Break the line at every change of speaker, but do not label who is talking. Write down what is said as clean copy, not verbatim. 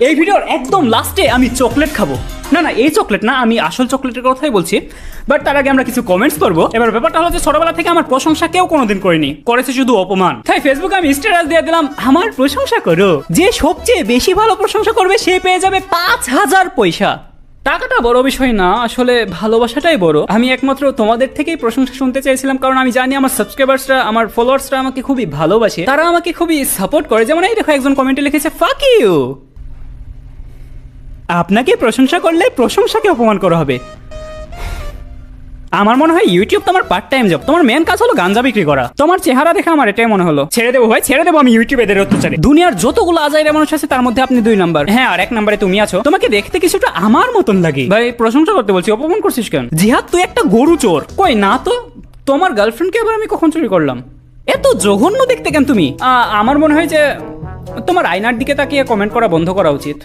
এই ভিডিওর একদম লাস্টে আমি চকলেট খাবো। না এই চকলেট না, আমি আসল চকলেটের কথাই বলছি। বাট তার আগে আমরা কিছু কমেন্টস করবো। এবার ব্যাপারটা হলো যে ছোটবেলা থেকে আমার প্রশংসা কেউ কোনোদিন করেনি, করেছে শুধু অপমান। তাই ফেসবুকে আমি স্ট্যাটাস দিয়ে দিলাম, আমার প্রশংসা করো, যে সবচেয়ে বেশি ভালো প্রশংসা করবে সে পেয়ে যাবে 5,000 পয়সা। টাকাটা বড় বিষয় না, আসলে ভালোবাসাটাই বড়। আমি একমাত্র তোমাদের থেকেই প্রশংসা শুনতে চাইছিলাম, কারণ আমি জানি আমার সাবস্ক্রাইবার্সরা, আমার ফলোয়ার্সরা আমাকে খুবই ভালোবাসে, তারা আমাকে খুবই সাপোর্ট করে। যেমন এই দেখো, একজন কমেন্টে লিখেছে ফাক ইউ। আপনাকে প্রশংসা করলে প্রশংসাকে অপমান করা হবে। আমার মনে হয় ইউটিউব তোমার পার্ট টাইম জব, তোমার মেন কাজ হলো গাঞ্জা বিক্রি করা। তোমার চেহারা দেখে আমার এটাই মনে হলো। ছেড়ে দেবো ভাই, ছেড়ে দেবো আমি ইউটিউবে এদের অত্যাচারে। দুনিয়ার যতগুলো আজাইরা মানুষ আছে তার মধ্যে আপনি 2 নাম্বার। হ্যাঁ, আর 1 নাম্বারে তুমি আছো। তোমাকে দেখতে কিছুটা আমার মতন লাগে। ভাই প্রশংসা করতে বলছি, অপমান করছিস কেন? জিহাদ তুই একটা গরু চোর। কই না তো, তোমার গার্লফ্রেন্ডকে আবার আমি কখন চুরি করলাম? এত জঘন্য দেখতে কেন তুমি? আমার মনে হয় যে তোমার আয়নার দিকে তাকিয়ে কমেন্ট করা বন্ধ করা উচিত।